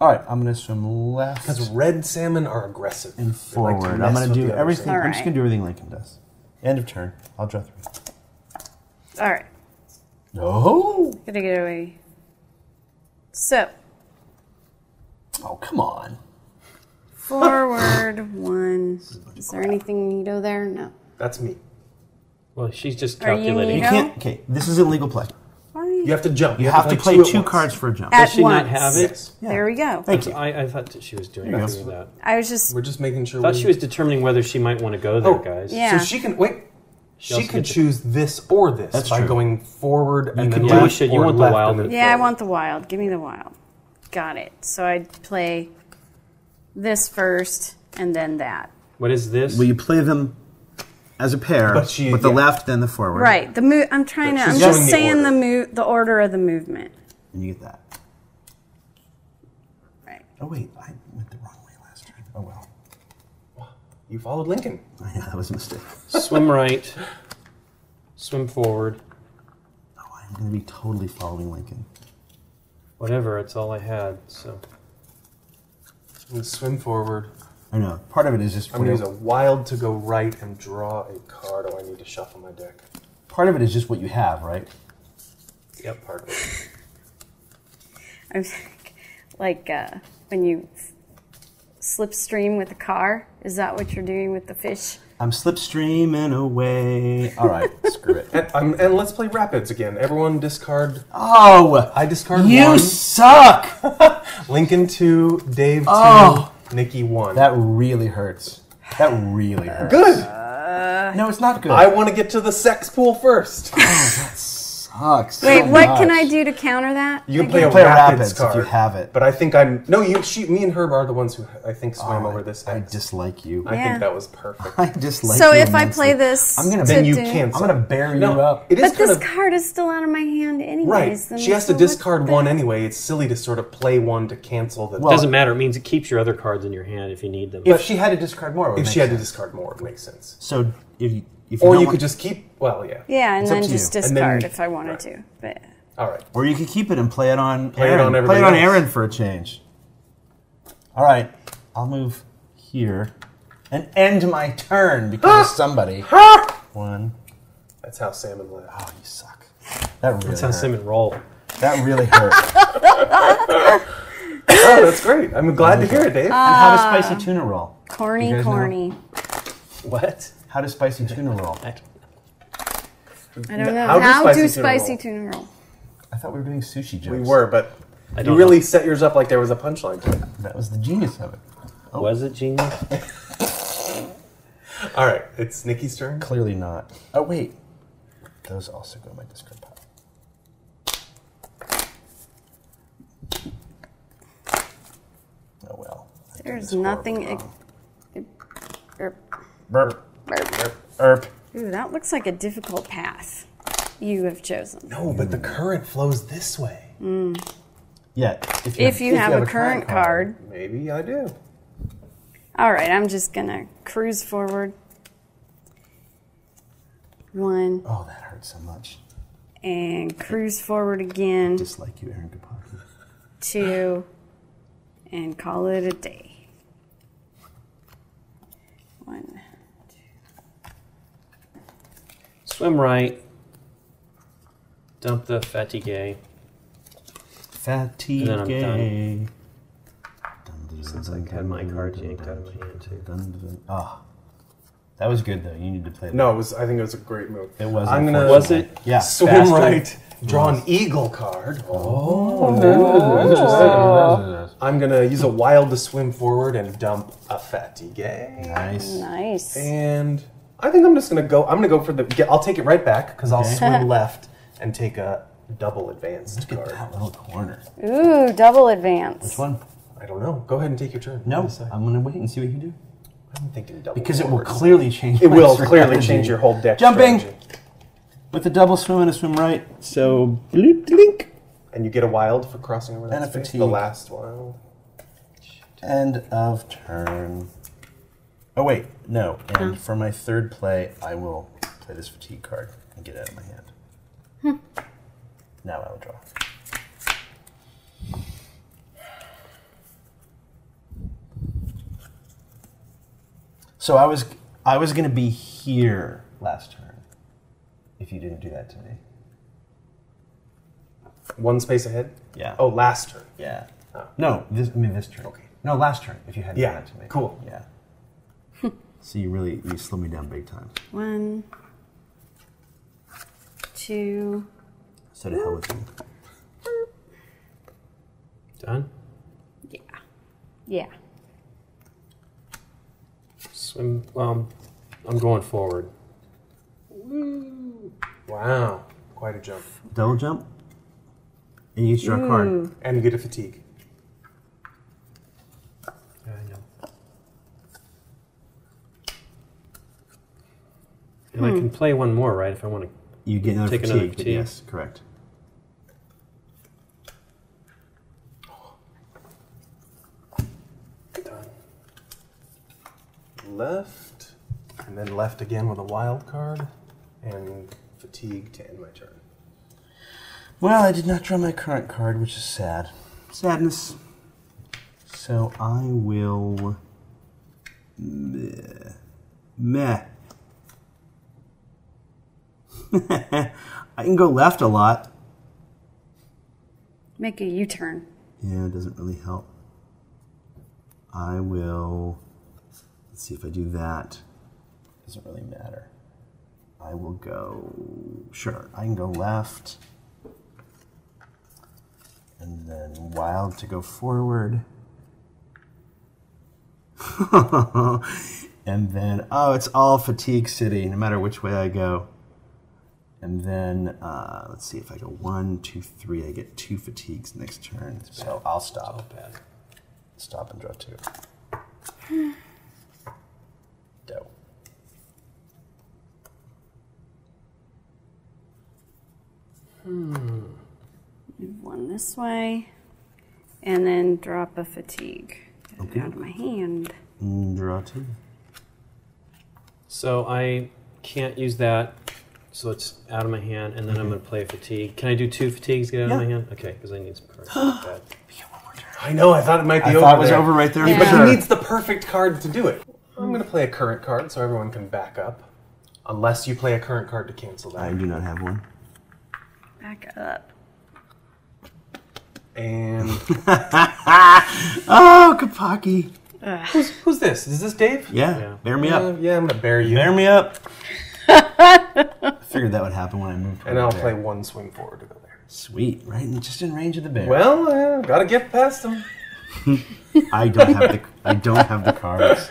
All right, I'm going to swim left Because red salmon are aggressive. and They like to forward. mess I'm going with to do the other everything. salmon. I'm just going to do everything Lincoln does. End of turn. I'll draw 3. All right. Oh! Gotta get away. So Oh, come on. forward 1. Is there anything neato there? No. That's me. Well, she's just Are you calculating. You No. can't. Okay, this is illegal play. Why? You have to jump. You have to play at 2 once. cards for a jump. At Does she not once. have it? Yes. Yeah. There we go. Thank you. I thought that she was doing There you something go. with that. I was just. We're just making sure. I thought she was determining whether she might want to go there, Oh, guys. Yeah. So she can wait. She She also could gets to- choose this or this That's by true. going forward and then could do- left You should- you or want the left wild. and then Yeah, I forward. want the wild. Give me the wild. Got it. So I'd play this first and then that. What is this? Well, you play them as a pair, But she- with the yeah. left, then the forward. Right. The move. I'm trying to. But I'm she's just showing the saying order. the order of the movement. And you get that. Right. Oh, wait. I went the wrong way last turn. Oh, well. You followed Lincoln. Yeah, that was a mistake. Swim right. Swim forward. Oh, I'm going to be totally following Lincoln. Whatever. It's all I had. So And swim forward. I know. Part of it is just I'm going to use a wild to go right and draw a card. Oh, I need to shuffle my deck. part of it is just what you have, right? Yep, part of it. I'm like when you slipstream with a car. Is that what you're doing with the fish? I'm slipstreaming away. All right, screw it. And let's play rapids again. Everyone discard. Oh, I discard you 1. suck. Lincoln 2, Dave 2, Oh. Nikki 1. That really hurts. That really hurts. Good. No, it's not good. I want to get to the sex pool first. Sucks. Wait, so what much. can I do to counter that? You can again? play a rapids rapids card if you have it. But I think me and Herb are the ones who I think swam over this. I X. dislike you. I Yeah. think that was perfect. I dislike So you if I immensely. play this, I'm gonna. to Then you do- cancel. I'm gonna bury No, you up. It is But kind this of card is still out of my hand anyways. right. then She has to so what's discard the- 1 anyway. It's silly to sort of play 1 to cancel the. it doesn't matter. It means it keeps your other cards in your hand if you need them. If she had to discard more, it would if make she had to sense. discard more, it makes sense. So if you Or don't you want- could just keep. Well, yeah. Yeah, and It's up then to just you. And discard then- if I wanted right. to. But All right. or you could keep it and play it on Play it Aaron. on Play everybody it on else. Aaron for a change. All right, I'll move here and end my turn because of somebody. 1. That's how salmon live. Oh, you suck. That really That's how hurt. Simon roll. That really hurt. Oh, that's great. I'm glad to hear it, Dave. And how does spicy tuna roll? corny, You guys know? corny. What? How does spicy tuna roll? I don't know. How do How do spicy tuna spicy roll? tuna roll? I thought we were doing sushi jokes. we were, but I you don't really know. set yours up like there was a punchline to it. That was the genius of it. Was it genius? All right, it's Nikki's turn. Clearly not. Oh, wait. Those also go in my discard pile. Oh, well. There's nothing. Burp. Burp. Erp. Ooh, that looks like a difficult path you have chosen. No, but the current flows this way. Yeah. If you have a current card. Maybe I do. All right, I'm just gonna cruise forward. 1 Oh, that hurts so much. and cruise forward again. Dislike you, Aaron Kapaki. 2 and call it a day. 1. Swim right. Dump the fatigue. Fatigue. And then I'm done. Dun, Since I had my cards yanked out of my hand too. Ah, that was good though. You need to play that. No, I think it was a great move. It was. I'm gonna Was it? Yeah. swim faster. right, Draw an eagle card. Oh. I'm going to use a wild to swim forward and dump a fatigue. Nice. Nice. And I think I'm just going to go. I'm going to go for the. I'll take it right back because I'll swim left and take a double advanced Look card. at that little corner. Ooh, double advance. Which one? I don't know. Go ahead and take your turn. No, I'm going to wait and see what you do. I'm thinking double. Because it will forward. clearly change. It my will strategy. clearly change your whole deck. Jumping strategy. with a double swim and a swim right. So bloop, blink. And you get a wild for crossing over that And a space. fatigue. The last wild. End of turn. Oh wait, no. And for my third play, I will play this fatigue card and get it out of my hand. Now I will draw. So I was going to be here last turn if you didn't do that to me. One space ahead? Yeah. Oh, last turn. Yeah. Oh. No, this turn. Okay. No, last turn if you hadn't Yeah, done that to me. cool. Yeah. So you slow me down big time. 1, 2. So to hell with you. Done? Yeah. Yeah. Swim. I'm going forward. Wow. Quite a jump. Double jump. And you draw a card. And you get a fatigue. Yeah, I know. And I can play one more, right? If I want to. You get another Take fatigue. another fatigue. Yes, correct. Done. Left. And then left again with a wild card. And fatigue to end my turn. Well, I did not draw my current card, which is sad. Sadness. So I will... Meh. I can go left a lot. Make a U-turn. Yeah, it doesn't really help. I will... Let's see if I do that. Doesn't really matter. I will go... Sure, I can go left. And then wild to go forward. And then, oh, it's all fatigue city, no matter which way I go. And then, let's see, if I go 1, 2, 3, I get 2 fatigues next turn. So I'll stop. Bad. Stop and draw 2. Dough. Move one this way. And then drop a fatigue. Get it out of my hand. Draw 2. So I can't use that. So it's out of my hand, and then I'm going to play a fatigue. Can I do 2 fatigues to get out of my hand? Okay, because I need some cards. Like that. I know, I thought it might be I over thought it was there. over right there. Yeah. But For he sure. needs the perfect card to do it. I'm going to play a current card so everyone can back up. Unless you play a current card to cancel that. I do not have one. Back up. And Oh, Kapaki. who's this? Is this Dave? Yeah, bear me up. Yeah, I'm going to bear you. Bear me up. I figured that would happen when I moved. And I'll over there. play 1 swing forward to go there. Sweet, right? And just in range of the bear. Well, gotta get past him. I don't have the cards.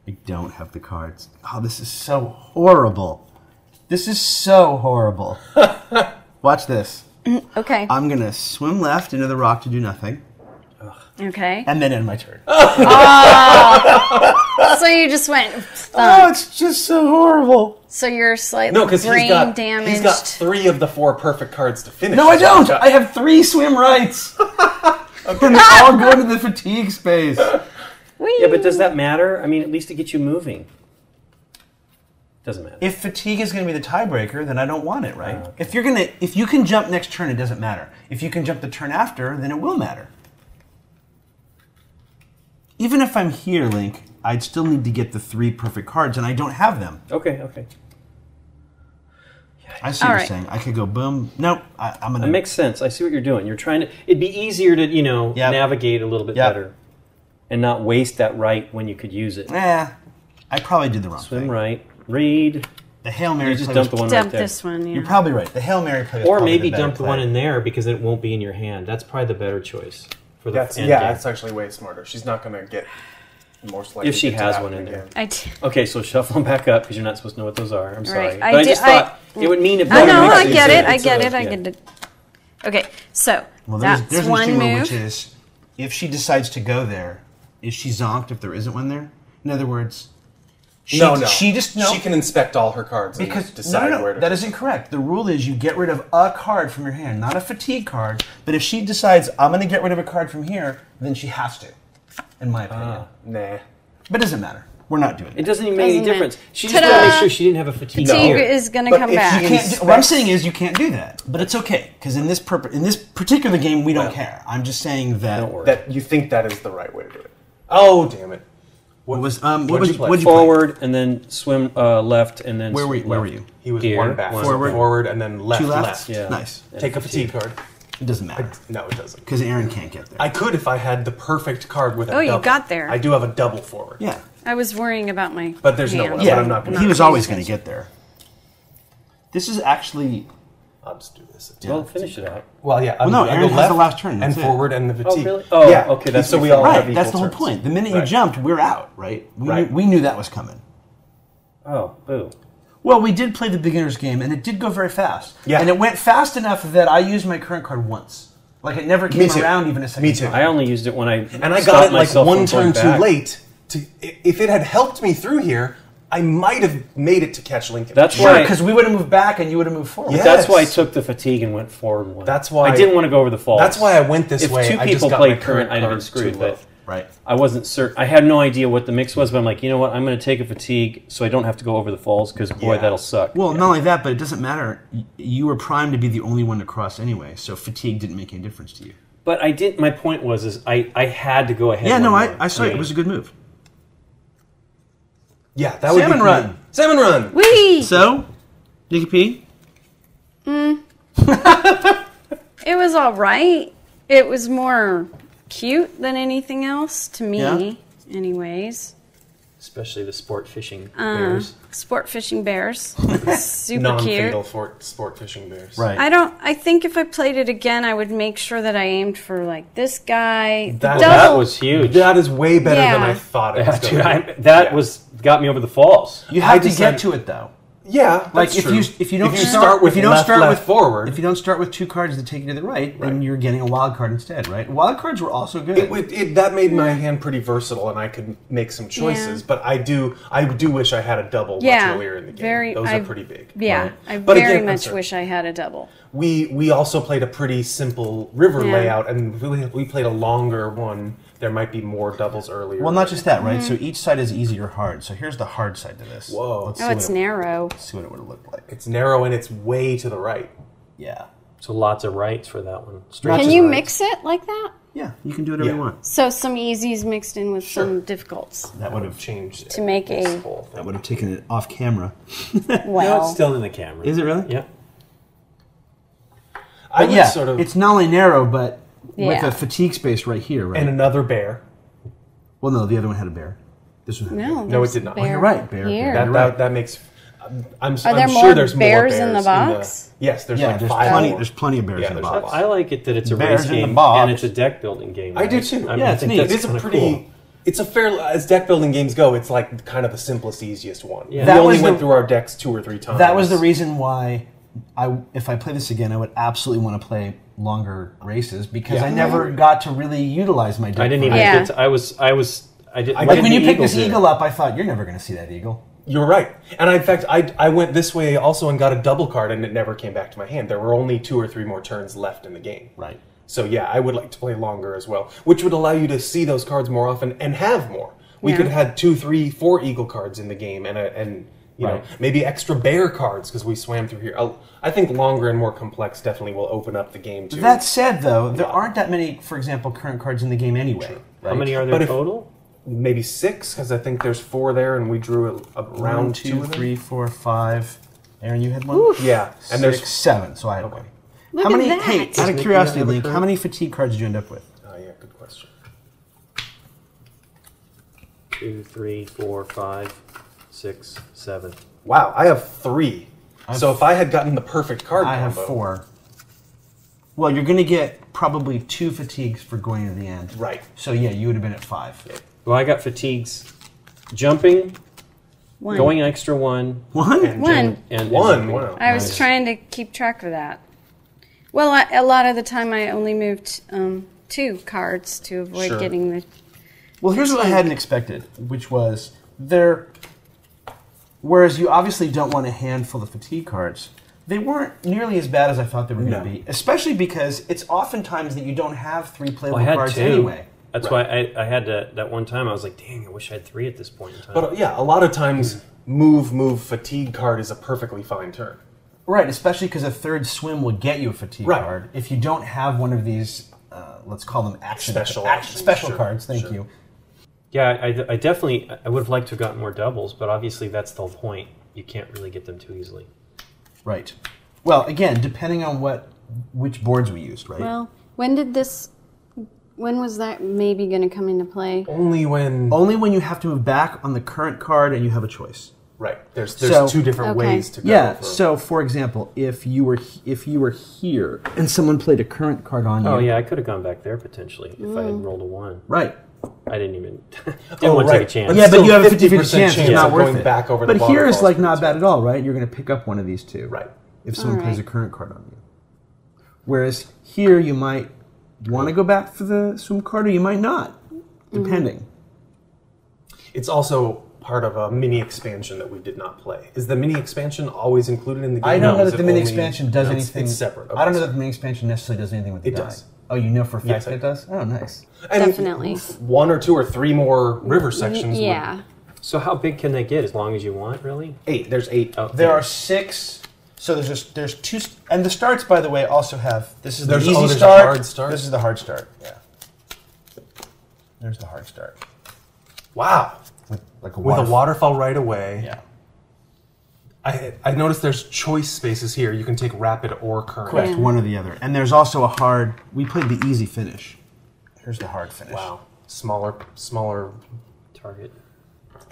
I don't have the cards. Oh, this is so horrible. This is so horrible. Watch this. Okay. I'm gonna swim left into the rock to do nothing, Okay. and then end my turn. So you just went. Oh, it's just so horrible. So you're slightly No, because brain damaged. he's got 3 of the 4 perfect cards to finish. No, I don't. I have 3 swim rights. And they all go to the fatigue space. Whee! Yeah, but does that matter? I mean, at least it gets you moving. Doesn't matter. If fatigue is going to be the tiebreaker, then I don't want it, right? Okay. If you can jump next turn, it doesn't matter. If you can jump the turn after, then it will matter. Even if I'm here, Link, I'd still need to get the 3 perfect cards, and I don't have them. Okay. I see what All you're right. saying. I could go boom. Nope. I'm going That to... makes sense. I see what you're doing. You're trying to. It'd be easier to, Yep. navigate a little bit Yep. better, and not waste that right when you could use it. I probably did the wrong Swim thing. right. Read. The Hail Mary You just play dump was- the one Dump right there. this one. Yeah. You're probably right. The Hail Mary play was Or probably maybe the better dump the play. one in there because it won't be in your hand. That's probably the better choice for the That's end game. that's actually way smarter. She's not going to get most likely If she get to has that one in there. again. I did. Okay, so shuffle them back up because you're not supposed to know what those are. I'm sorry. Right. But I just thought it would mean it I better know. makes I get easier. it. I It's get a- it. I yeah. get it. Okay, so Well, that's there's an one interesting rule, move. which is if she decides to go there, is she zonked if there isn't one there? In other words, she She can inspect all her cards because and decide where to. that isn't correct. The rule is you get rid of a card from your hand, not a fatigue card. But if she decides I'm going to get rid of a card from here, then she has to, in my opinion. Nah. But it doesn't matter. We're not doing It that. doesn't even make any Doesn't difference. matter. She just Ta-da! wanted to make sure she didn't have a fatigue. Fatigue here. is going to But come if back. you You can't what I'm saying is you can't do that, but it's okay because in this particular game we don't care. I'm just saying that. Don't worry. That you think that is the right way to do it. Oh, damn it. What was What'd you play? what'd you play? Forward and then swim left and then Where were swim you? Where left. were you? He was Here, one back. one Forward and then left. Two left. Yeah. Nice. Take a fatigue card. It doesn't matter No, it doesn't. because Aaron can't get there. I could if I had the perfect card with a Oh, you double. got there. I do have a double forward. Yeah. I was worrying about my. But there's no hand. one. Yeah, I'm not gonna he was paying always going to attention. get there. This is actually. I'll just do this. Well, finish it out. Well, yeah. no, I go Aaron has left the last turn, and that's it. forward and the fatigue. really? Oh, yeah. okay, that's so what we you all Right, have equal that's the whole turns. point. The minute you Right. jumped, we're out, right? Right. We knew that was coming. Oh, boo. Well, we did play the beginner's game, and it did go very fast. Yeah. And it went fast enough that I used my current card once. Like, it never came too. around even a second Me too. time. I only used it when I And I stopped got it like myself one from going turn too back. late. If it had helped me through here, I might have made it to catch Lincoln. That's Sure, why. because we would have moved back and you would have moved forward. Yeah. That's why I Yes. took the fatigue and went forward one. That's why- I didn't want to go over the falls. That's why I went this if way. two I just people got played my current, I'd have been cards screwed. too low. But Right. I wasn't certain. I had no idea what the mix was, but I'm like, you know what? I'm going to take a fatigue so I don't have to go over the falls because boy, Yeah. that'll suck. Well, not only that, but it doesn't matter. You were primed to be the only one to cross anyway, so fatigue didn't make any difference to you. But I did. My point was, I had to go ahead. Yeah, no, one I more. saw it. Yeah. It was a good move. Yeah, that would Salmon be Run. cool. Salmon Run. Whee! So, Nikki P? It was all right. It was more cute than anything else to me, Yeah. anyways. Especially the sport fishing bears. Sport fishing bears, super Non-fatal cute. sport fishing bears. Right. I think if I played it again, I would make sure that I aimed for like this guy. The That- That double- was huge. That is way better than Yeah. I thought it was Dude, going to be. that Yeah. was got me over the falls. You have I to decided- get to it though. Yeah, Like that's if true. you don't start with left, forward, if you don't start with two cards that take you to the right, then you're getting a wild card instead, right? Wild cards were also good. that made my hand pretty versatile, and I could make some choices. Yeah. But I do wish I had a double much Yeah, earlier in the game. Those are pretty big. Yeah, Right. I But very again, I'm much sorry. wish I had a double. We also played a pretty simple river Yeah. layout, and we played a longer one. There might be more doubles earlier. Well, not just that, right? So each side is easy or hard. So here's the hard side to this. Whoa. Let's Oh, see it's what narrow. let's see what it would have looked like. It's narrow and it's way to the right. Yeah. So lots of rights for that one. Not Straight Can just you right. mix it like that? Yeah, you can do whatever Yeah. you want. So some easies mixed in with some difficults That would have changed to make this a whole thing. that would have taken it off camera. No, well. it's still in the camera. Is it really? Yeah. I But would yeah, sort of it's not only narrow, but with Yeah. a fatigue space right here, right? and another bear. Well, no, the other one had a bear. This one had a bear. No, No, there's it did not. bear You're right, bear, here. bear. That makes. I'm Are there sure more there's bears more in the box? yes, there's Yeah, like there's 5 plenty. more. There's plenty of bears Yeah, in the there's box. lots. I like it that it's a Bears race in the game box. and it's a deck building game. I do right? too. I mean, Yeah, I it's think neat. that's It's a kinda pretty. cool. It's a fair as deck building games go. It's like kind of the simplest, easiest one. Yeah. We That only was went the- through our decks 2 or 3 times. That was the reason why if I play this again, I would absolutely want to play longer races because Yeah. I never got to really utilize my deck. I didn't for even it. Yeah. get to, I didn't Like get when the you picked this eagles in. eagle up, I thought you're never going to see that eagle. You're right. And in fact, I went this way also and got a double card, and it never came back to my hand. There were only 2 or 3 more turns left in the game. Right. So yeah, I would like to play longer as well, which would allow you to see those cards more often and have more. We Yeah. could have had 2, 3, 4 eagle cards in the game, and you know Right. maybe extra bear cards because we swam through here. I think longer and more complex definitely will open up the game too. That said, though, there aren't that many, for example, current cards in the game anyway. How many are there But if- total? Maybe 6 because I think there's 4 there, and we drew around 1, 2 2, of them. 3, 4, 5. Aaron, you had one. Yeah, and And there's 7, so I had one. Look How many? at that. Hey, out of Nikki curiosity, have a Link, curve? how many fatigue cards did you end up with? Oh yeah, good question. 2, 3, 4, 5, 6, 7. Wow, I have 3. So if I had gotten the perfect card I combo... have 4. Well, you're going to get probably 2 fatigues for going to the end. Right. So yeah, you would have been at 5. Well, I got fatigues, jumping, 1. going extra 1. 1? 1. And 1, jumping. wow. I was trying to keep track of that. Well, a lot of the time I only moved 2 cards to avoid Sure. getting the... Well, here's what I hadn't expected, which was whereas you obviously don't want a handful of fatigue cards, they weren't nearly as bad as I thought they were going to be, especially because it's oftentimes that you don't have 3 playable I had cards 2. anyway. That's why I had that one time. I was like, dang, I wish I had 3 at this point in time. But yeah, a lot of times, move, fatigue card is a perfectly fine turn. Right, especially because a third swim will get you a fatigue card. If you don't have one of these, let's call them special Sure, cards, thank sure. you. Yeah, I definitely, I would have liked to have gotten more doubles, but obviously that's the whole point. You can't really get them too easily. Right. Well, again, depending on which boards we used, right? Well, when was that maybe going to come into play? Only when... Only when you have to move back on the current card and you have a choice. Right. There's So- 2 different Okay. ways to go. Yeah. for- So, for example, if you were here and someone played a current card on you, Oh, yeah, I could have gone back there potentially if I had rolled a 1. right? I didn't even, didn't want to take a chance. Yeah, but still you have a 50% 50-50 chance. It's of not worth going it. back over the But here is waterfalls like not pretty bad soon. at all, right? You're going to pick up one of these 2, Right. If someone All plays a right. current card on you. Whereas here you might want to go back for the swim card, or you might not, depending. It's also part of a mini expansion that we did not play. Is the mini expansion always included in the game? I don't know Is that it the mini only- expansion does No, anything. It's separate. I don't know Okay. that the mini expansion necessarily does anything with the It die. does. Oh, you know for a fact Yes, that it does? Oh, nice. And Definitely. 1 or 2 or 3 more river sections. would- Yeah. So how big can they get? As long as you want, really? 8. There's 8. Oh, There are 6. So there's 2, and the starts, by the way, also have. This is the easy there's a start. hard start? This is the hard start. Yeah. There's the hard start Wow. with like a With a waterfall. waterfall right away. Yeah. I noticed there's choice spaces here. You can take rapid or current. Correct. Yeah. One or the other. And there's also a hard. We played the easy finish. Here's the hard finish. Wow. Smaller, Target.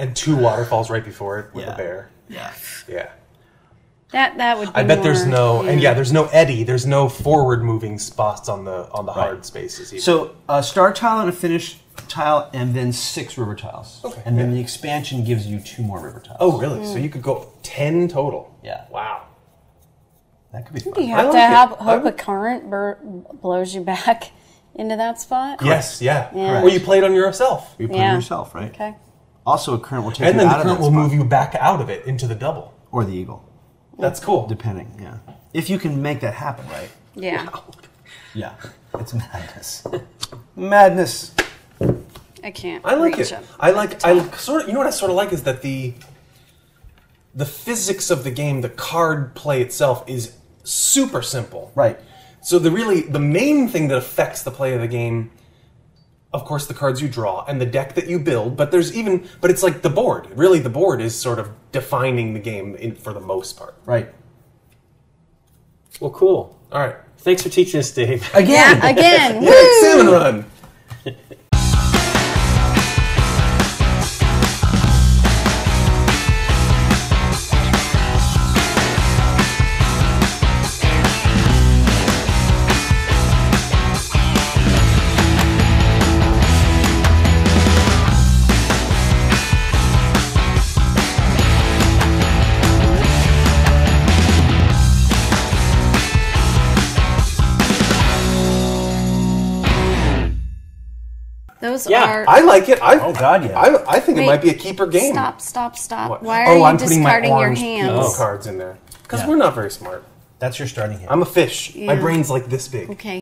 and 2 waterfalls right before it with Yeah. a bear. Yeah. Yeah. That would be I bet there's more- no, and yeah, there's no eddy. There's no forward moving spots on the hard spaces. Either. So a start tile and a finish tile, and then 6 river tiles. Okay. And then Yeah. the expansion gives you 2 more river tiles. Oh, really? So you could go 10 total. Yeah. Wow. That could be fun. You I have like to it. hope a current blows you back into that spot. Yes. Yeah. Yeah. Or you play it on yourself, You play Yeah. yourself, right? Okay. Also, a current will take and you then out the of current that will spot. move you back out of it into the double. Or the eagle. That's cool. Depending, yeah. If you can make that happen, right? Yeah. Yeah. It's madness. Madness. I can't. I like reach it. up. I sort of. You know what I sort of like is that the physics of the game, the card play itself, is super simple. Right. So the main thing that affects the play of the game, of course, the cards you draw and the deck that you build. But it's like the board. Really, the board is sort of defining the game for the most part. Right. Well, cool. All right. Thanks for teaching us, Dave. Again. Yeah, again. Yeah, Woo! Salmon Run. Those Yeah, are. I like it. Oh, God, yeah. I think it Wait, might be a keeper game. Stop. What? Why are you I'm putting my discarding your orange hands? Peel cards in there because Yeah. we're not very smart. That's your starting hand. I'm a fish. My Yeah. brain's like this big. Okay.